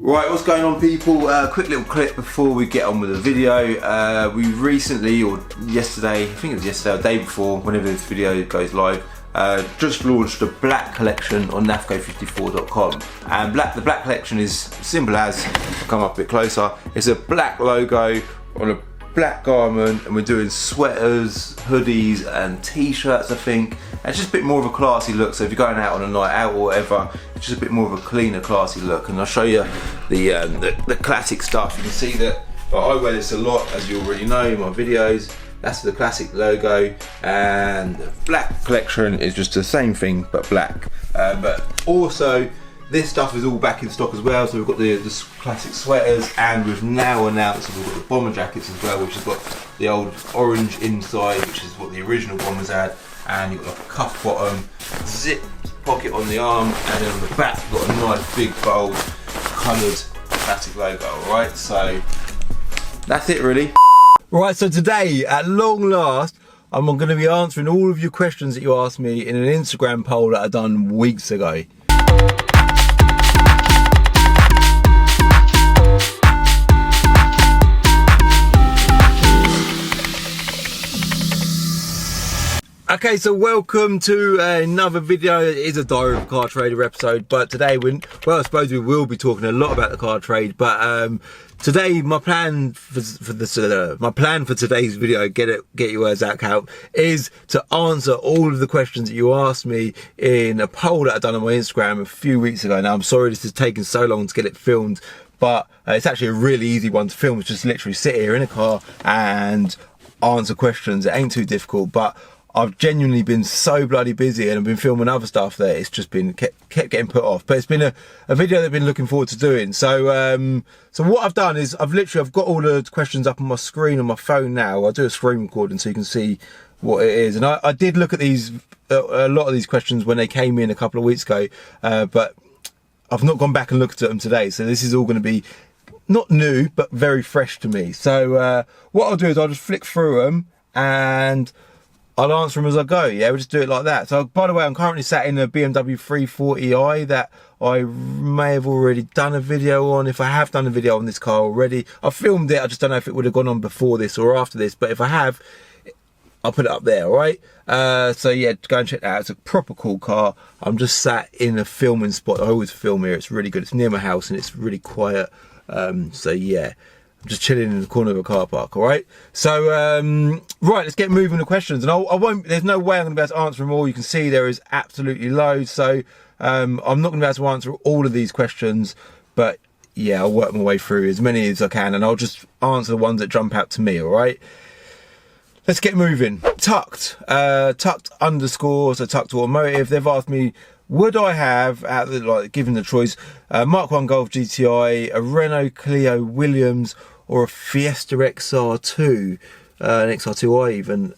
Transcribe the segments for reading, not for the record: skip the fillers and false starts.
Right, what's going on, people? Quick little clip before we get on with the video. We recently, or yesterday, I think it was yesterday or the day before, whenever this video goes live, just launched a black collection on NAFFCO54.com. And the black collection is simple as, come up a bit closer, it's a black logo on a black garment, and we're doing sweaters, hoodies and t-shirts, I think. And it's just a bit more of a classy look, so if you're going out on a night out or whatever, it's just a bit more of a cleaner, classy look. And I'll show you the classic stuff. You can see that I wear this a lot, as you already know in my videos. That's the classic logo, and the black collection is just the same thing but black. But also this stuff is all back in stock as well. So we've got the classic sweaters, and we've now announced that we've got the bomber jackets as well, which has got the old orange inside, which is what the original bombers had, and you've got like a cuff bottom, zip pocket on the arm, and then on the back you've got a nice big bold coloured classic logo. Alright, so that's it really. Right, so today, at long last, I'm going to be answering all of your questions that you asked me in an Instagram poll that I done weeks ago. Okay, so welcome to another video. It is a Diary of a Car Trader episode, but today, well, I suppose we will be talking a lot about the car trade. But today, my plan for today's video, get your words out, Cal, is to answer all of the questions that you asked me in a poll that I done on my Instagram a few weeks ago. Now, I'm sorry this has taken so long to get it filmed, but it's actually a really easy one to film. It's just literally sit here in a car and answer questions. It ain't too difficult, but I've genuinely been so bloody busy, and I've been filming other stuff that it's just been kept getting put off. But it's been a video that I've been looking forward to doing. So so what I've done is I've got all the questions up on my screen on my phone now. I'll do a screen recording so you can see what it is. And I did look at these a lot of these questions when they came in a couple of weeks ago, but I've not gone back and looked at them today. So this is all going to be not new, but very fresh to me. So what I'll do is I'll just flick through them and I'll answer them as I go. Yeah, we'll just do it like that. So, by the way, I'm currently sat in a BMW 340i that I may have already done a video on. If I have done a video on this car already, I filmed it. I just don't know if it would have gone on before this or after this. But if I have, I'll put it up there, all right? So, yeah, go and check that out. It's a proper cool car. I'm just sat in a filming spot. I always film here. It's really good. It's near my house and it's really quiet. So, yeah. Just chilling in the corner of a car park. All right, so right, let's get moving to questions. And I won't, there's no way I'm going to be able to answer them all. You can see there is absolutely loads, so I'm not going to be able to answer all of these questions, but yeah, I'll work my way through as many as I can, and I'll just answer the ones that jump out to me. All right, let's get moving. Tucked underscore, so Tucked Automotive, they've asked me, would I have, given the choice, Mark 1 Golf GTI, a Renault Clio Williams, or a Fiesta XR2, an XR2i even.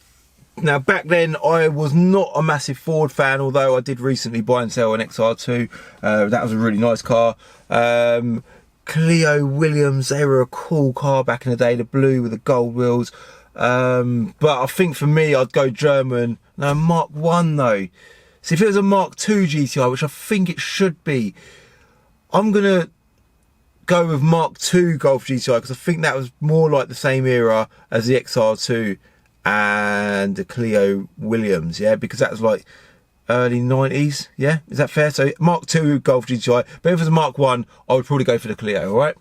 Now, back then, I was not a massive Ford fan, although I did recently buy and sell an XR2. That was a really nice car. Clio Williams, they were a cool car back in the day, the blue with the gold wheels. But I think for me, I'd go German. No, Mark 1 though. See, if it was a Mark 2 GTI, which I think it should be, I'm going to go with Mark 2 Golf GTI, because I think that was more like the same era as the XR2 and the Clio Williams, yeah, because that was like early 90s, yeah, is that fair? So Mark 2 Golf GTI, but if it was a Mark 1, I would probably go for the Clio, all right?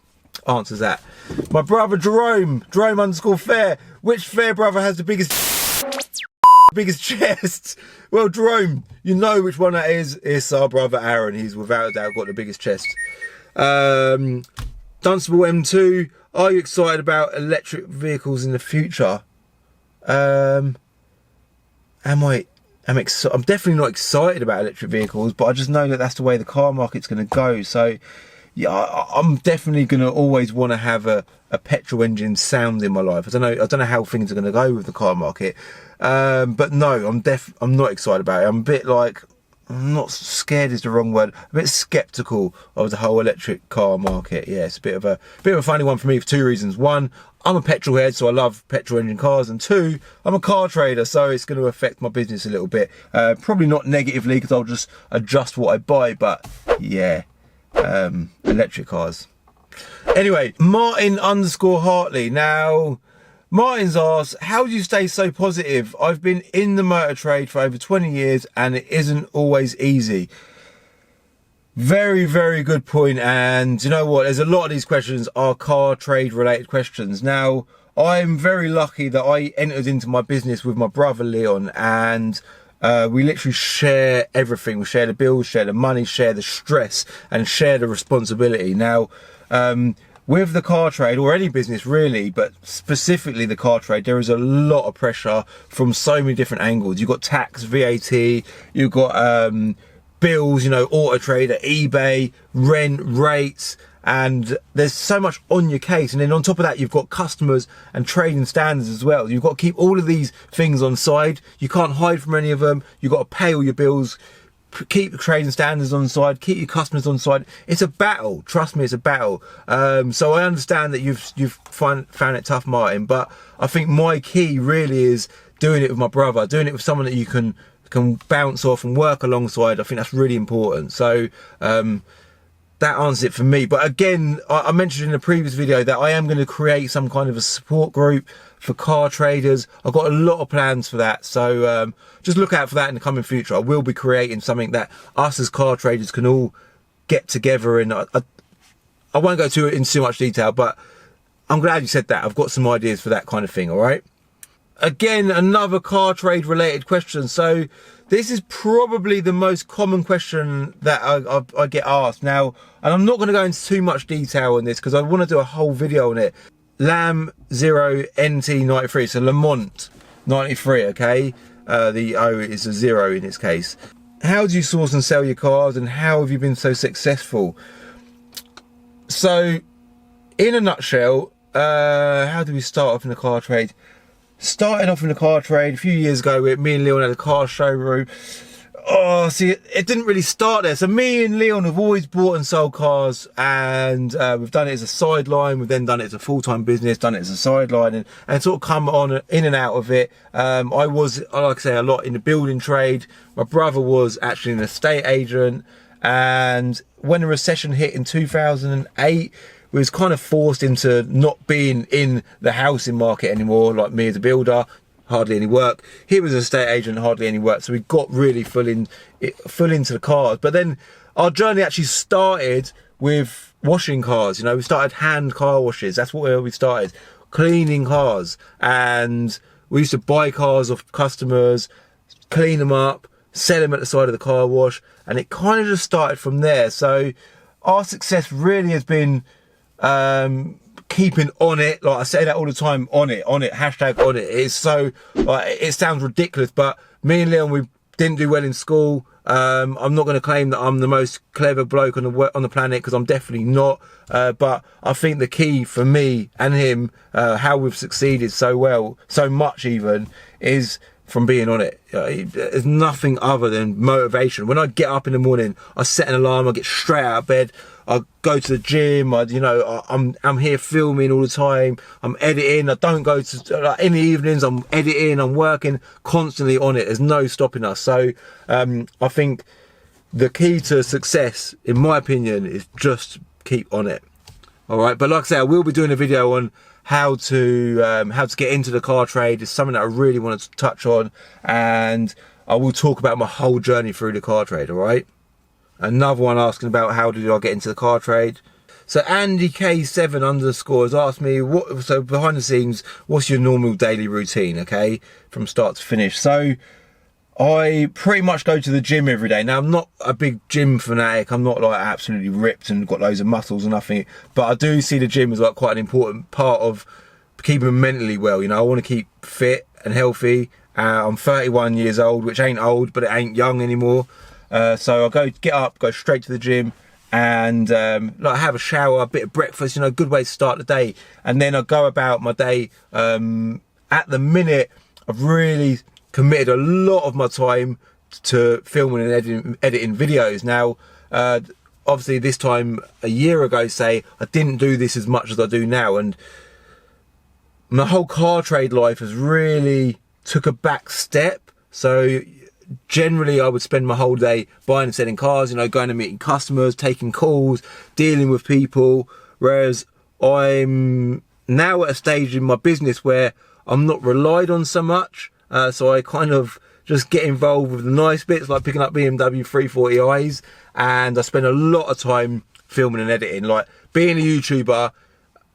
Answers that. My brother Jerome underscore Fair, which Fair brother has the biggest chest? Well, Jerome, you know which one that is. It's our brother Aaron. He's without a doubt got the biggest chest. Dunstable M2, are you excited about electric vehicles in the future? I'm definitely not excited about electric vehicles, but I just know that that's the way the car market's going to go. So yeah, I'm definitely going to always want to have a petrol engine sound in my life. I don't know how things are going to go with the car market, but no, I'm not excited about it. I'm a bit like, I'm not scared is the wrong word, a bit skeptical of the whole electric car market. Yeah, it's a bit of a funny one for me for two reasons. One, I'm a petrol head, so I love petrol engine cars, and two, I'm a car trader, so it's going to affect my business a little bit. Probably not negatively, because I'll just adjust what I buy, but yeah, electric cars, Anyway, Martin_Hartley. Now, Martin's asked, how do you stay so positive? I've been in the motor trade for over 20 years and it isn't always easy. Very, very good point. And you know what? There's a lot of these questions are car trade related questions. Now, I'm very lucky that I entered into my business with my brother Leon, and we literally share everything. We share the bills, share the money, share the stress, and share the responsibility. Now, with the car trade, or any business really, but specifically the car trade, there is a lot of pressure from so many different angles. You've got tax, VAT, you've got bills, you know, Auto Trader, eBay, rent, rates, and there's so much on your case. And then on top of that, you've got customers and trading standards as well. You've got to keep all of these things on side. You can't hide from any of them. You've got to pay all your bills, keep the trading standards on side, keep your customers on side. It's a battle. Trust me, it's a battle. So I understand that you've found it tough, Martin, but I think my key really is doing it with my brother, doing it with someone that you can bounce off and work alongside. I think that's really important. So that answers it for me. But again, I mentioned in a previous video that I am going to create some kind of a support group for car traders. I've got a lot of plans for that, so just look out for that in the coming future. I will be creating something that us as car traders can all get together in. I won't go into too much detail, but I'm glad you said that. I've got some ideas for that kind of thing. All right. Again, another car trade related question. So this is probably the most common question that I get asked now, and I'm not going to go into too much detail on this because I want to do a whole video on it. Lam 0 NT 93, so Lamont 93, okay? The O is a 0 in this case. How do you source and sell your cars, and how have you been so successful? So, in a nutshell, how do we start off in the car trade? Started off in the car trade a few years ago with me and Leon at a car showroom. Oh, see, it didn't really start there. So me and Leon have always bought and sold cars, and we've done it as a sideline. We've then done it as a full-time business, done it as a sideline, and sort of come on in and out of it. I was, like I say, a lot in the building trade. My brother was actually an estate agent, and when the recession hit in 2008, we was kind of forced into not being in the housing market anymore. Like me as a builder, hardly any work. He was an estate agent, hardly any work. So we got really full into the cars. But then our journey actually started with washing cars. You know, we started hand car washes. That's where we started, cleaning cars. And we used to buy cars off customers, clean them up, sell them at the side of the car wash. And it kind of just started from there. So our success really has been keeping on it. Like I say that all the time, on it, hashtag on it. It's so, like, it sounds ridiculous, but me and Leon, we didn't do well in school. I'm not going to claim that I'm the most clever bloke on the planet, because I'm definitely not, but I think the key for me and him, how we've succeeded so well, so much even, is from being on it. There's nothing other than motivation. When I get up in the morning, I set an alarm, I get straight out of bed, I go to the gym, I'm here filming all the time, I'm editing, I don't go to, like, in the evenings, I'm editing, I'm working, constantly on it. There's no stopping us. So I think the key to success, in my opinion, is just keep on it. All right, but like I say, I will be doing a video on how to get into the car trade. It's something that I really want to touch on, and I will talk about my whole journey through the car trade. All right. Another one asking about how did I get into the car trade. So Andy K7_ has asked me, so behind the scenes, what's your normal daily routine, okay, from start to finish? So I pretty much go to the gym every day. Now, I'm not a big gym fanatic. I'm not like absolutely ripped and got loads of muscles or nothing, but I do see the gym as like quite an important part of keeping mentally well. You know, I want to keep fit and healthy. I'm 31 years old, which ain't old, but it ain't young anymore. So I get up, go straight to the gym, and like have a shower, a bit of breakfast, you know, good way to start the day. And then I go about my day. At the minute, I've really committed a lot of my time to filming and editing videos. Now, obviously this time a year ago, say, I didn't do this as much as I do now, and my whole car trade life has really took a back step. So generally I would spend my whole day buying and selling cars, you know, going and meeting customers, taking calls, dealing with people, Whereas I'm now at a stage in my business where I'm not relied on so much. So I kind of just get involved with the nice bits, like picking up BMW 340i's, and I spend a lot of time filming and editing. Like, being a YouTuber,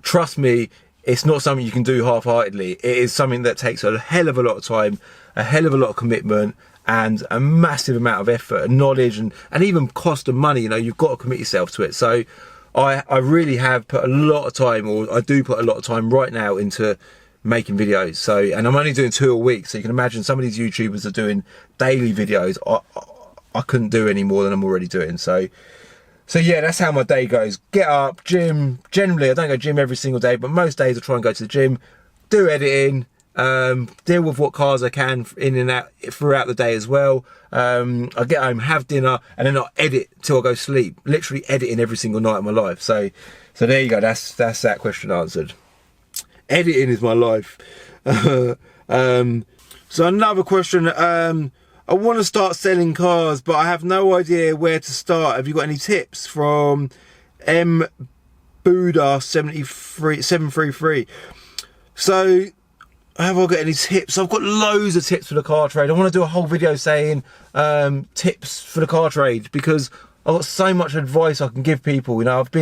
trust me, it's not something you can do half-heartedly. It is something that takes a hell of a lot of time, a hell of a lot of commitment, and a massive amount of effort and knowledge, and even cost of money. You know, you've got to commit yourself to it. So I really have put a lot of time, or I do put a lot of time right now into making videos. So, and I'm only doing 2 a week, so you can imagine some of these YouTubers are doing daily videos. I couldn't do any more than I'm already doing. So yeah, that's how my day goes. Get up, gym. Generally, I don't go gym every single day, but most days I try and go to the gym, do editing, deal with what cars I can in and out throughout the day as well. I get home, have dinner, and then I edit till I go sleep. Literally editing every single night of my life. So there you go. That's that question answered. Editing is my life. So another question. I want to start selling cars, but I have no idea where to start. Have you got any tips? From M Buddha 733. So, have I got any tips? I've got loads of tips for the car trade. I want to do a whole video saying tips for the car trade, because I've got so much advice I can give people. You know, I've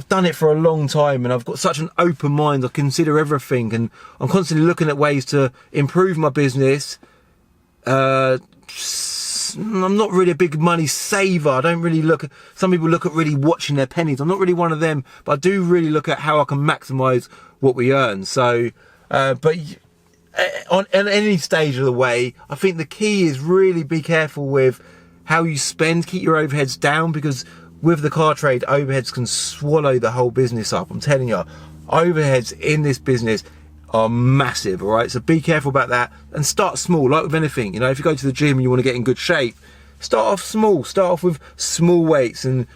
done it for a long time, and I've got such an open mind. I consider everything, and I'm constantly looking at ways to improve my business. I'm not really a big money saver. I don't really look at, some people look at really watching their pennies. I'm not really one of them, but I do really look at how I can maximize what we earn. So, but on any stage of the way, I think the key is really be careful with how you spend. Keep your overheads down, because with the car trade, overheads can swallow the whole business up. I'm telling you, overheads in this business are massive. All right, so be careful about that, and start small. Like with anything, you know, if you go to the gym and you want to get in good shape, start off small. Start off with small weights and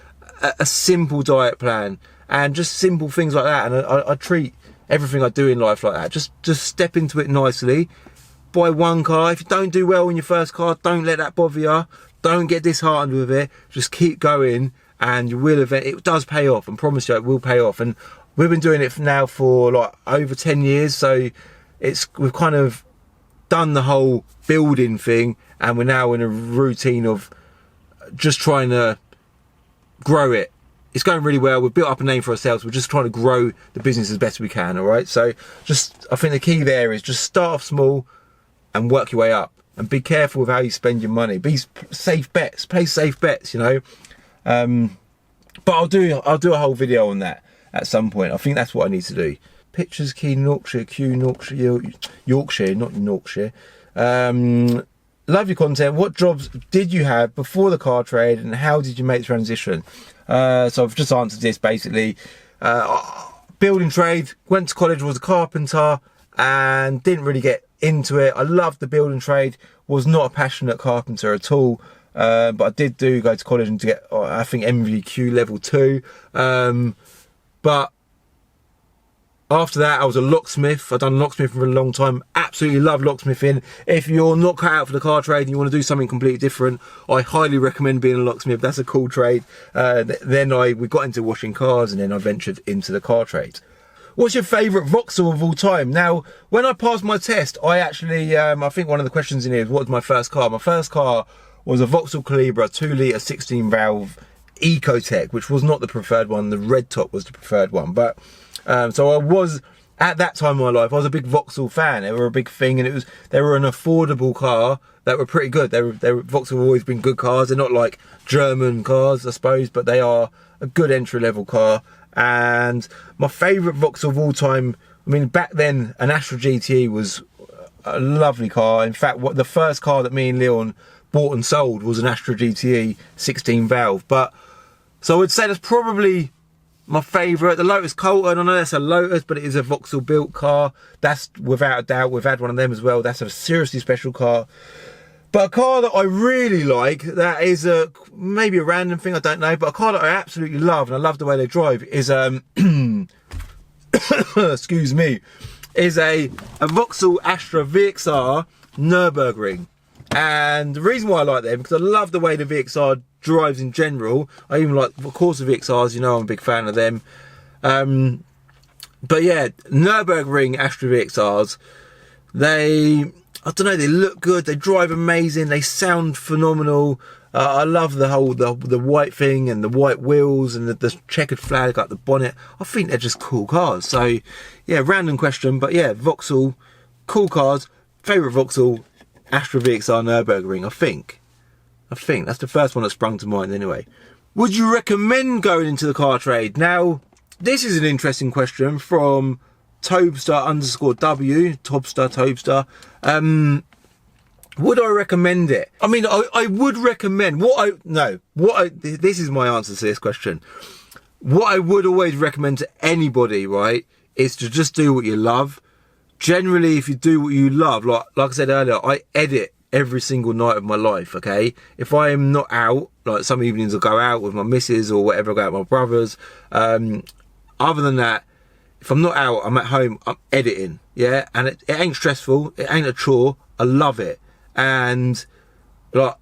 a simple diet plan, and just simple things like that. And I treat everything I do in life like that. Just step into it nicely. Buy one car. If you don't do well in your first car, don't let that bother you. Don't get disheartened with it. Just keep going, and you will it does pay off. I promise you, it will pay off. And we've been doing it now for like over 10 years, so we've kind of done the whole building thing, and we're now in a routine of just trying to grow it. It's going really well. We've built up a name for ourselves. We're just trying to grow the business as best we can. All right, so I think the key there is just start off small and work your way up, and be careful with how you spend your money. Be safe bets, play safe bets, you know. But I'll do a whole video on that at some point. I think that's what I need to do. Pictures, Yorkshire, Yorkshire, not Yorkshire. Love your content. What jobs did you have before the car trade, and how did you make the transition? So I've just answered this basically. Building trade, went to college, was a carpenter, and didn't really get into it. I loved the building trade, was not a passionate carpenter at all. But I did go to college and to get, I think, MVQ level 2. But after that, I was a locksmith. I've done locksmithing for a long time. Absolutely love locksmithing. If you're not cut out for the car trade and you want to do something completely different, I highly recommend being a locksmith. That's a cool trade. Then we got into washing cars, and then I ventured into the car trade. What's your favourite Vauxhall of all time? Now, when I passed my test, I actually, I think one of the questions in here is, what was my first car? My first car was a Vauxhall Calibra 2-litre 16-valve Ecotec, which was not the preferred one. The red top was the preferred one. But so I was, at that time in my life, I was a big Vauxhall fan. They were a big thing, and they were an affordable car that were pretty good. Vauxhall have always been good cars. They're not like German cars, I suppose, but they are a good entry-level car. And my favourite Vauxhall of all time, I mean, back then, an Astra GTE was a lovely car. In fact, the first car that me and Leon bought and sold was an Astra GTE 16-valve. But so I would say that's probably my favourite. The Lotus Colton, I know that's a Lotus, but it is a Vauxhall built car. That's without a doubt. We've had one of them as well. That's a seriously special car. But a car that I really like, that is maybe a random thing, I don't know, but a car that I absolutely love, and I love the way they drive, is excuse me, is a Vauxhall Astra VXR Nürburgring. And the reason why I like them, because I love the way the VXR drives in general. I even like, of course, the VXRs, you know, I'm a big fan of them. But yeah, Nürburgring Astra VXRs, I don't know, they look good, they drive amazing, they sound phenomenal. I love the whole the white thing and the white wheels and the checkered flag up the bonnet. I think they're just cool cars. So yeah, random question, but yeah, Vauxhall, cool cars. Favourite Vauxhall, Astra VXR Nürburgring, I think that's the first one that sprung to mind anyway. Would you recommend going into the car trade? Now, this is an interesting question from Tobster_W, Tobster. Would I recommend it? I mean, I would recommend, this is my answer to this question. What I would always recommend to anybody, right, is to just do what you love. Generally, if you do what you love, like I said earlier, I edit every single night of my life, okay? If I am not out, like some evenings I'll go out with my missus or whatever, I go out with my brothers. Other than that, if I'm not out, I'm at home, I'm editing, yeah? And it ain't stressful, it ain't a chore, I love it. And like,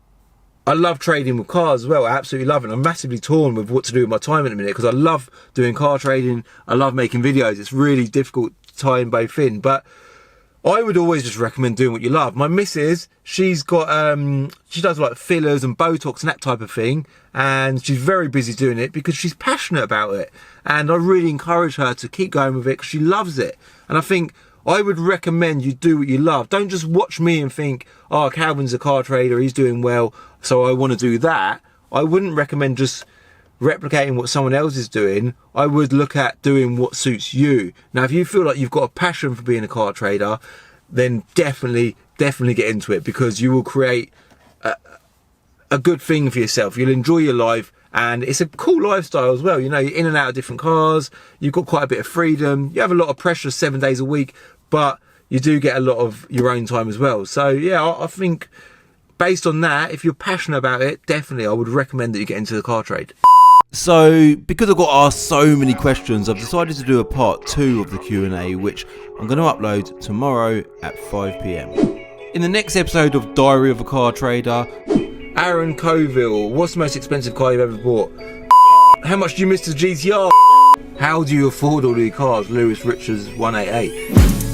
I love trading with cars as well, I absolutely love it. I'm massively torn with what to do with my time in a minute, because I love doing car trading, I love making videos. It's really difficult tying both in, but I would always just recommend doing what you love. My missus, she's got, she does like fillers and Botox and that type of thing. And she's very busy doing it because she's passionate about it. And I really encourage her to keep going with it because she loves it. And I think I would recommend you do what you love. Don't just watch me and think, oh, Calvin's a car trader, he's doing well, so I want to do that. I wouldn't recommend just replicating what someone else is doing. I would look at doing what suits you. Now, if you feel like you've got a passion for being a car trader, then definitely get into it, because you will create a good thing for yourself. You'll enjoy your life, and it's a cool lifestyle as well. You know, you're in and out of different cars, you've got quite a bit of freedom, you have a lot of pressure 7 days a week, but you do get a lot of your own time as well. So yeah, I think based on that, if you're passionate about it, definitely I would recommend that you get into the car trade. So, because I've got asked so many questions, I've decided to do a part 2 of the Q&A, which I'm going to upload tomorrow at 5 PM. In the next episode of Diary of a Car Trader, Aaron Coville, what's the most expensive car you've ever bought? How much do you miss the GTR? How do you afford all these cars? Lewis Richards 188.